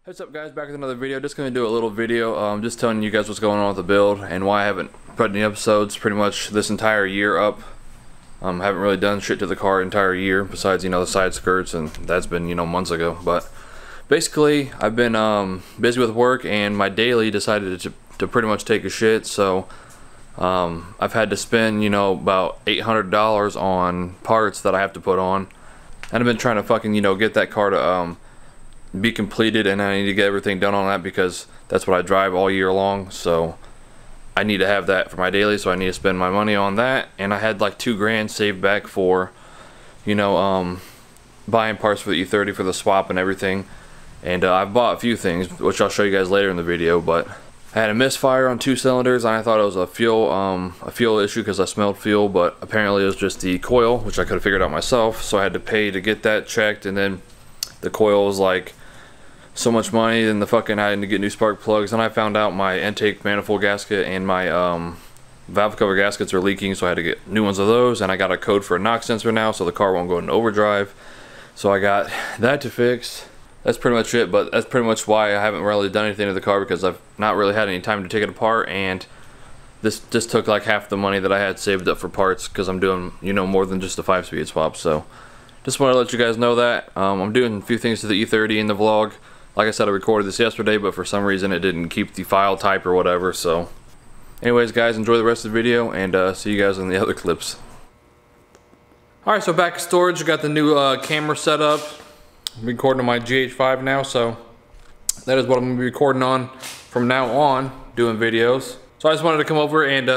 What's up guys, back with another video. Just going to do a little video just telling you guys what's going on with the build and why I haven't put any episodes pretty much this entire year up. Haven't really done shit to the car entire year besides, the side skirts, and that's been, months ago. But basically I've been busy with work, and my daily decided to pretty much take a shit, so I've had to spend, about $800 on parts that I have to put on. And I've been trying to fucking, get that car to be completed, and I need to get everything done on that because that's what I drive all year long. So I need to have that for my daily, so I need to spend my money on that. And I had like $2,000 saved back for buying parts for the E30 for the swap and everything. And I've bought a few things which I'll show you guys later in the video, but I had a misfire on 2 cylinders, and I thought it was a fuel issue because I smelled fuel, but apparently it was just the coil, which I could have figured out myself. So I had to pay to get that checked, and then the coil was like so much money, and I had to get new spark plugs. And I found out my intake manifold gasket and my valve cover gaskets are leaking, so I had to get new ones of those. And I got a code for a knock sensor now, so the car won't go into overdrive. So I got that to fix. That's pretty much it, but that's pretty much why I haven't really done anything to the car, because I've not really had any time to take it apart, and this just took like half the money that I had saved up for parts because I'm doing, more than just a 5-speed swap. So just want to let you guys know that I'm doing a few things to the E30 in the vlog. Like I said, I recorded this yesterday, but for some reason it didn't keep the file type or whatever. So anyways guys, enjoy the rest of the video, and see you guys in the other clips. Alright, so back in storage, I got the new camera set up. I'm recording on my GH5 now, so that is what I'm going to be recording on from now on, doing videos. So I just wanted to come over and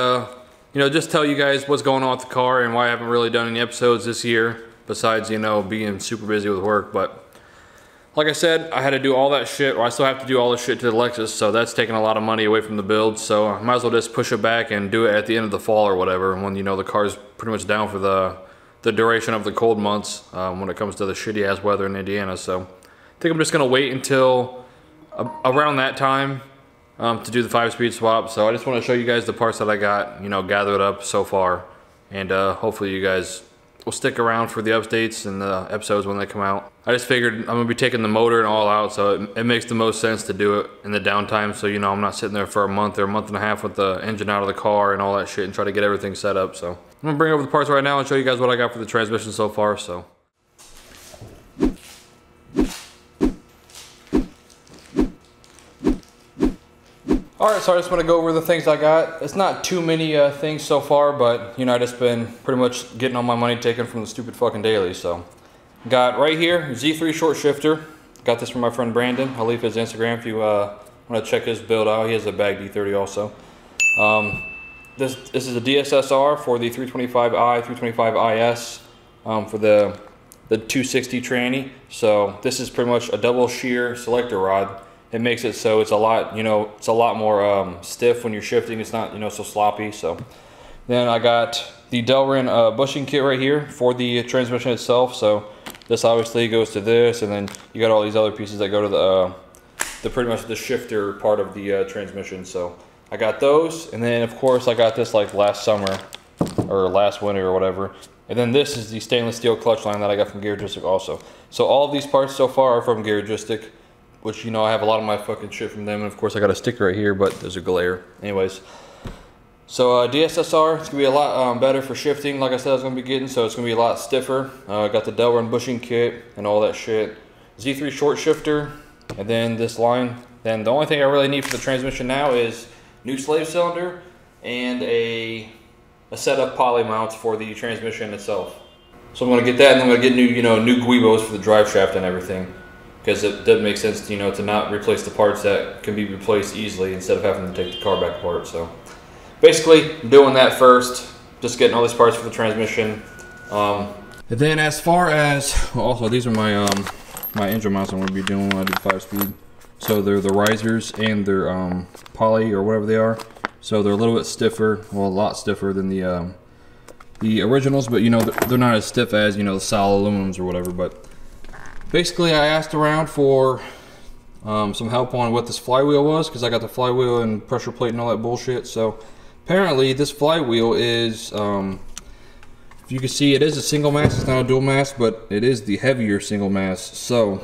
just tell you guys what's going on with the car and why I haven't really done any episodes this year, besides being super busy with work. But like I said, I had to do all that shit, or I still have to do all this shit to the Lexus, so that's taking a lot of money away from the build. So I might as well just push it back and do it at the end of the fall or whatever, when the car's pretty much down for the duration of the cold months, when it comes to the shitty ass weather in Indiana. So I think I'm just gonna wait until around that time to do the 5-speed swap. So I just want to show you guys the parts that I got gathered up so far, and hopefully you guys will stick around for the updates and the episodes when they come out. I just figured I'm gonna be taking the motor and all out, so it makes the most sense to do it in the downtime, so I'm not sitting there for a month or a month and a half with the engine out of the car and all that shit and try to get everything set up. So I'm gonna bring over the parts right now and show you guys what I got for the transmission so far. So alright, so I just want to go over the things I got. It's not too many things so far, but I just been pretty much getting all my money taken from the stupid fucking daily. So got right here Z3 short shifter. Got this from my friend Brandon. I'll leave his Instagram if you want to check his build out. He has a bagged E30 also. This is a DSSR for the 325i, 325is for the 260 tranny. So this is pretty much a double shear selector rod. It makes it so it's a lot, it's a lot more stiff when you're shifting. It's not, so sloppy. So then I got the Delrin bushing kit right here for the transmission itself. So this obviously goes to this, and then you got all these other pieces that go to the pretty much the shifter part of the transmission. So I got those, and then of course I got this like last summer or last winter or whatever. And then this is the stainless steel clutch line that I got from Geargistic also. So all of these parts so far are from Geargistic, which I have a lot of my fucking shit from them. And of course I got a sticker right here, but there's a glare. Anyways, so DSSR, it's gonna be a lot better for shifting, like I said I was gonna be getting, so it's gonna be a lot stiffer. I got the Delrin bushing kit and all that shit. Z3 short shifter, and then this line. Then the only thing I really need for the transmission now is new slave cylinder and a set of poly mounts for the transmission itself. So I'm gonna get that, and I'm gonna get new, new guibos for the drive shaft and everything, because it doesn't make sense, to not replace the parts that can be replaced easily instead of having to take the car back apart. So basically, I'm doing that first, just getting all these parts for the transmission. And then as far as, also these are my my engine mounts I'm going to be doing when I do 5-speed. So they're the risers, and they're poly or whatever they are. So they're a little bit stiffer, well, a lot stiffer than the originals, but they're not as stiff as the solid aluminums or whatever. But basically, I asked around for some help on what this flywheel was, because I got the flywheel and pressure plate and all that bullshit. So apparently this flywheel is, if you can see, it is a single mass. It's not a dual mass, but it is the heavier single mass. So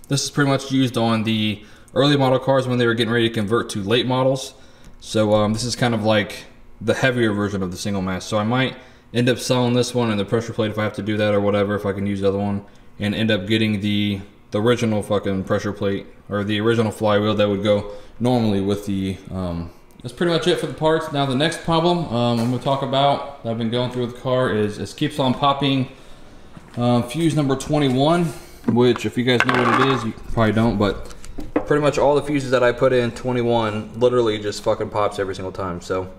This is pretty much used on the early model cars when they were getting ready to convert to late models. So this is kind of like the heavier version of the single mast. So I might end up selling this one and the pressure plate if I have to do that or whatever, if I can use the other one, and end up getting the original fucking pressure plate or the original flywheel that would go normally with the that's pretty much it for the parts. Now the next problem I'm going to talk about that I've been going through with the car is it keeps on popping fuse number 21, which if you guys know what it is, you probably don't, but pretty much all the fuses that I put in 21 literally just fucking pops every single time. So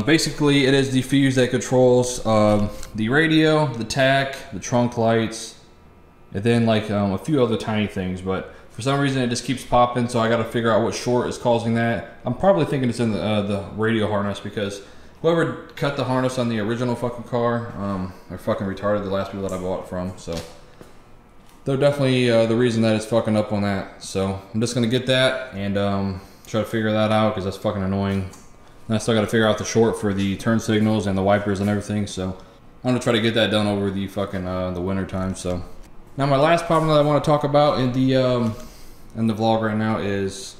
basically it is the fuse that controls the radio, the tach, the trunk lights, and then like a few other tiny things, but for some reason it just keeps popping, so I got to figure out what short is causing that. I'm probably thinking it's in the radio harness, because whoever cut the harness on the original fucking car, they're fucking retarded, the last people that I bought it from. So they're definitely the reason that it's fucking up on that. So I'm just gonna get that and try to figure that out, because that's fucking annoying. And I still got to figure out the short for the turn signals and the wipers and everything. So I'm gonna try to get that done over the fucking the winter time. So. Now my last problem that I want to talk about in the vlog right now is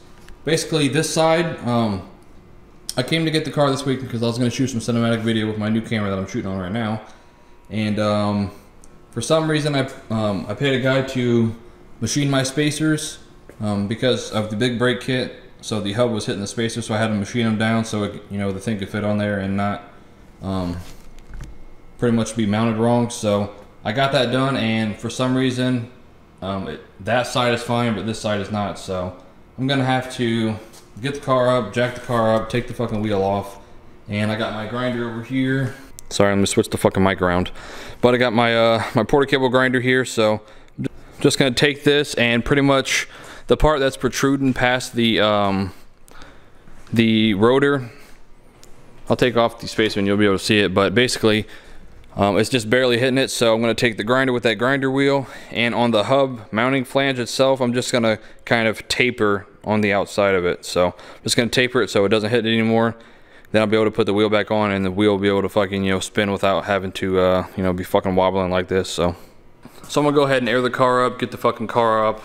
basically this side. I came to get the car this week because I was going to shoot some cinematic video with my new camera that I'm shooting on right now, and for some reason I paid a guy to machine my spacers because of the big brake kit. So the hub was hitting the spacers, so I had to machine them down so it, the thing could fit on there and not pretty much be mounted wrong. So I got that done, and for some reason that side is fine, but this side is not. So I'm gonna have to get the car up, jack the car up, take the fucking wheel off, and I got my grinder over here. Sorry, I'm gonna switch the fucking mic around, but I got my my porta cable grinder here. So I'm just gonna take this, and pretty much the part that's protruding past the rotor, I'll take off the spacer and you'll be able to see it, but basically it's just barely hitting it. So I'm going to take the grinder with that grinder wheel, and on the hub mounting flange itself, I'm just going to kind of taper on the outside of it. So I'm just going to taper it so it doesn't hit it anymore. Then I'll be able to put the wheel back on, and the wheel will be able to fucking spin without having to be fucking wobbling like this. So I'm gonna go ahead and air the car up, get the fucking car up,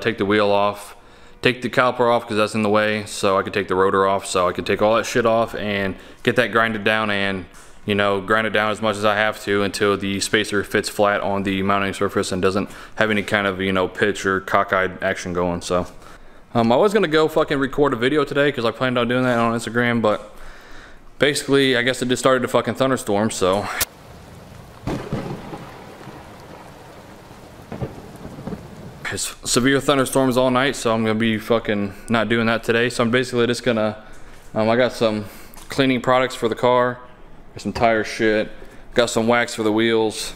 take the wheel off, take the caliper off because that's in the way, so I could take the rotor off, so I could take all that shit off and get that grinded down, and grind it down as much as I have to until the spacer fits flat on the mounting surface and doesn't have any kind of pitch or cockeyed action going. So I was gonna go fucking record a video today because I planned on doing that on Instagram, but basically I guess it just started to fucking thunderstorm. So it's severe thunderstorms all night, so I'm gonna be fucking not doing that today. So I'm basically just gonna I got some cleaning products for the car, some tire shit, got some wax for the wheels.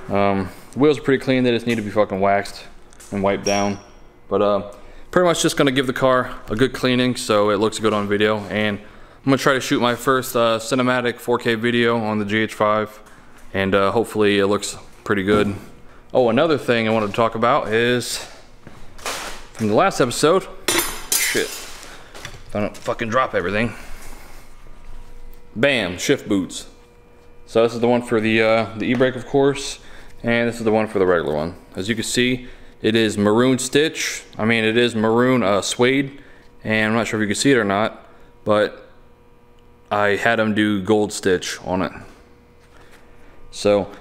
The wheels are pretty clean, they just need to be fucking waxed and wiped down. But pretty much just gonna give the car a good cleaning so it looks good on video, and I'm gonna try to shoot my first cinematic 4K video on the GH5, and hopefully it looks pretty good. Oh, another thing I wanted to talk about is from the last episode. Shit, I don't fucking drop everything. Bam, shift boots. So this is the one for the e-brake, of course, and this is the one for the regular one. As you can see, it is maroon stitch. I mean, it is maroon suede, and I'm not sure if you can see it or not, but I had them do gold stitch on it. So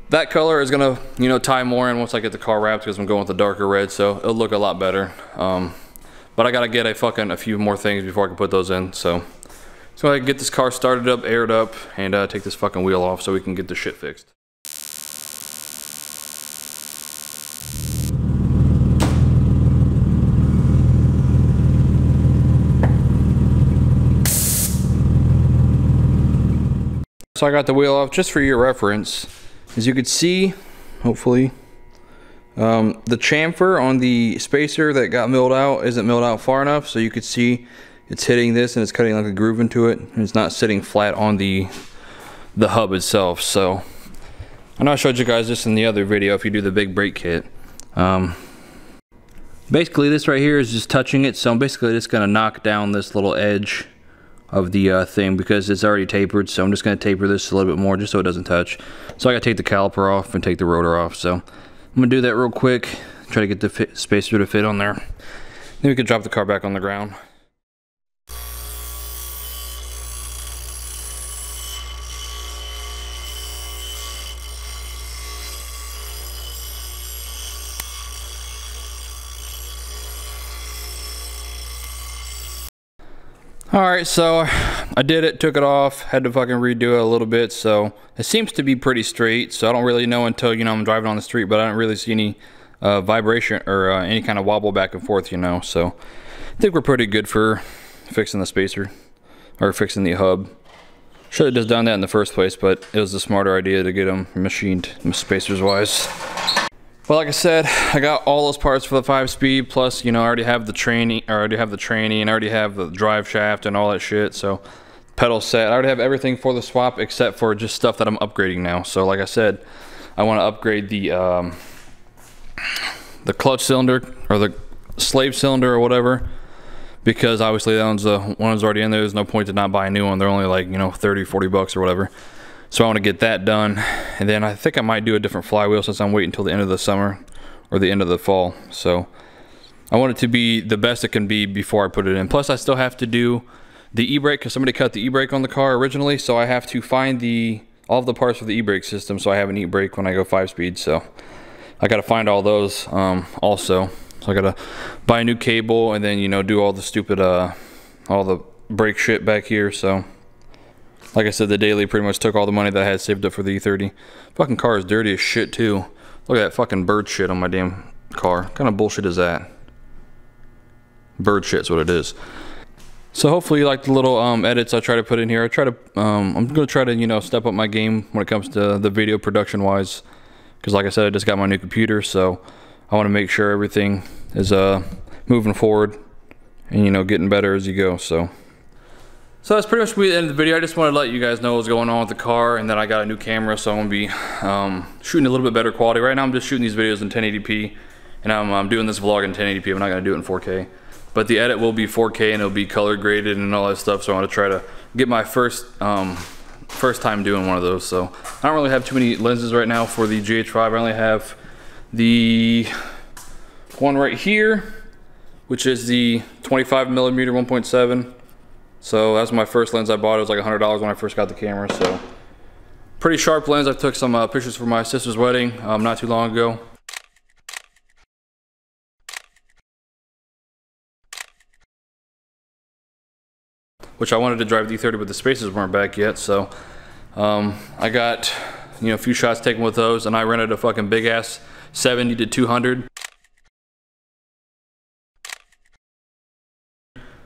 that color is gonna, tie more in once I get the car wrapped, because I'm going with the darker red, so it'll look a lot better. But I gotta get a few more things before I can put those in. So I can get this car started up, aired up, and take this fucking wheel off so we can get this shit fixed. So I got the wheel off just for your reference. As you can see, hopefully, the chamfer on the spacer that got milled out isn't milled out far enough, so you could see it's hitting this and it's cutting like a groove into it, and it's not sitting flat on the hub itself. So I know I showed you guys this in the other video if you do the big brake kit. Basically this right here is just touching it, so I'm basically just gonna knock down this little edge of the thing because it's already tapered. So I'm just gonna taper this a little bit more just so it doesn't touch. So I gotta take the caliper off and take the rotor off. So I'm gonna do that real quick Try to get the spacer to fit on there. Then we could drop the car back on the ground. Alright, so I did it, took it off, had to fucking redo it a little bit, so it seems to be pretty straight, so I don't really know until, you know, I'm driving on the street, but I don't really see any vibration or any kind of wobble back and forth, you know, so I think we're pretty good for fixing the spacer, or fixing the hub. Should have just done that in the first place, but it was a smarter idea to get them machined spacers wise. Well, like I said, I got all those parts for the 5-speed, plus, you know, I already have the tranny, and I already have the drive shaft and all that shit, so pedal set. I already have everything for the swap except for just stuff that I'm upgrading now. So like I said, I want to upgrade the clutch cylinder, or the slave cylinder or whatever, because obviously that one's already in there. There's no point to not buy a new one. They're only like, you know, 30, 40 bucks or whatever. So I want to get that done, and then I think I might do a different flywheel since I'm waiting until the end of the summer or the end of the fall. So I want it to be the best it can be before I put it in. Plus I still have to do the e-brake, because somebody cut the e-brake on the car originally, so I have to find all of the parts for the e-brake system, so I have an e-brake when I go 5-speed. So I got to find all those also. So I got to buy a new cable, and then, you know, do all the stupid all the brake shit back here. So like I said, the daily pretty much took all the money that I had saved up for the E30. Fucking car is dirty as shit too. Look at that fucking bird shit on my damn car. What kind of bullshit is that? Bird shit's what it is. So hopefully you like the little edits I try to put in here. I'm gonna try to, you know, step up my game when it comes to the video production wise, because like I said, I just got my new computer, so I want to make sure everything is moving forward and, you know, getting better as you go. So that's pretty much the end of the video. I just wanted to let you guys know what's going on with the car, and then I got a new camera, so I'm gonna be shooting a little bit better quality. Right now I'm just shooting these videos in 1080p, and I'm doing this vlog in 1080p. I'm not gonna do it in 4K, but the edit will be 4K and it'll be color graded and all that stuff. So I want to try to get my first time doing one of those. So I don't really have too many lenses right now for the GH5. I only have the one right here, which is the 25mm 1.7. So that's my first lens I bought. It was like $100 when I first got the camera. So pretty sharp lens. I took some pictures for my sister's wedding not too long ago. Which I wanted to drive the E30, but the spacers weren't back yet. So I got, you know, a few shots taken with those, and I rented a fucking big ass 70 to 200.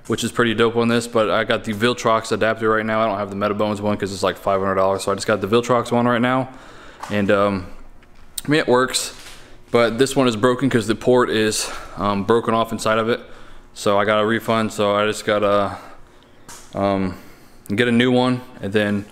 Which is pretty dope on this, but I got the Viltrox adapter right now. I don't have the Metabones one because it's like $500, so I just got the Viltrox one right now. And I mean, it works, but this one is broken because the port is broken off inside of it. So I got a refund, so I just gotta get a new one, and then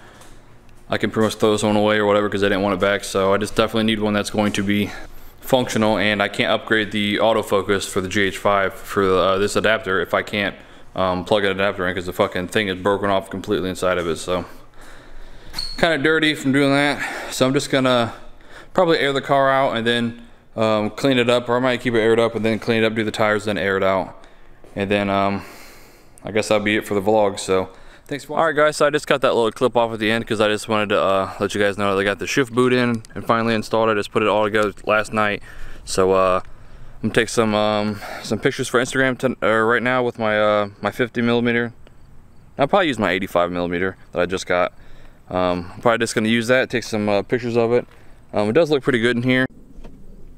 I can pretty much throw this one away or whatever because I didn't want it back. So I just definitely need one that's going to be functional, and I can't upgrade the autofocus for the GH5 for this adapter if I can't plug an adapter in, because the fucking thing is broken off completely inside of it. So kind of dirty from doing that. So I'm just gonna probably air the car out and then clean it up, or I might keep it aired up and then clean it up, do the tires, then air it out, and then I guess that'll be it for the vlog. So thanks for watching. Alright guys, so I just got that little clip off at the end because I just wanted to let you guys know that I got the shift boot in and finally installed it. I just put it all together last night. So I'm gonna take some pictures for Instagram right now with my my 50mm. I'll probably use my 85mm that I just got. I'm probably just gonna use that, take some pictures of it. It does look pretty good in here.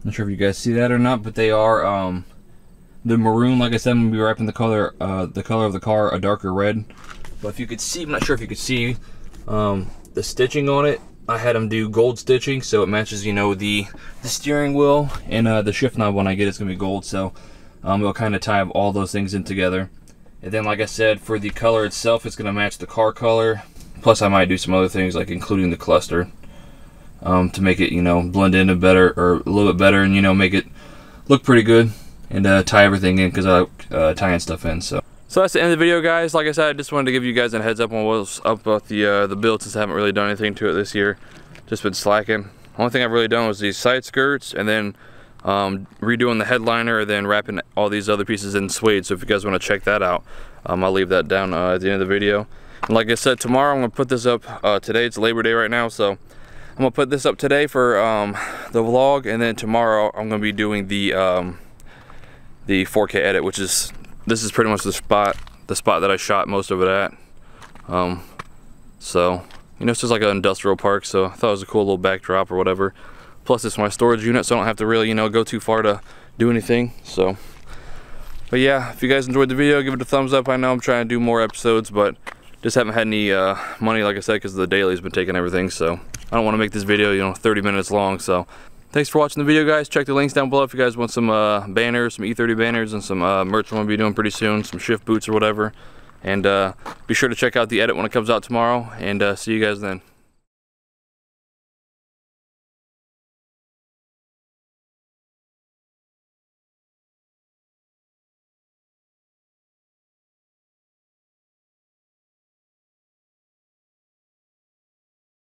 Not sure if you guys see that or not, but they are the maroon. Like I said, I'm gonna be wrapping the color of the car a darker red. But if you could see, I'm not sure if you could see the stitching on it. I had them do gold stitching, so it matches, you know, the steering wheel, and the shift knob when I get it's gonna be gold. So it'll kind of tie all those things in together. And then, like I said, for the color itself, it's gonna match the car color. Plus, I might do some other things like including the cluster to make it, you know, blend in a little bit better, and, you know, make it look pretty good, and tie everything in, because I like tying stuff in. So that's the end of the video, guys. Like I said, I just wanted to give you guys a heads up on what's up about the build, since I haven't really done anything to it this year. Just been slacking. Only thing I've really done was these side skirts, and then redoing the headliner and then wrapping all these other pieces in suede. So if you guys want to check that out, I'll leave that down at the end of the video. And like I said, tomorrow I'm going to put this up. Today it's Labor Day right now, so I'm going to put this up today for the vlog, and then tomorrow I'm going to be doing the 4K edit, which is, this is pretty much the spot that I shot most of it at. So, you know, it's just like an industrial park, so I thought it was a cool little backdrop or whatever. Plus it's my storage unit, so I don't have to really, you know, go too far to do anything. So, but yeah, if you guys enjoyed the video, give it a thumbs up. I know I'm trying to do more episodes, but just haven't had any money, like I said, because the daily's been taking everything. So I don't want to make this video, you know, 30 minutes long. So thanks for watching the video, guys. Check the links down below if you guys want some banners, some E30 banners, and some merch I'm going to be doing pretty soon, some shift boots or whatever. And be sure to check out the edit when it comes out tomorrow, and see you guys then.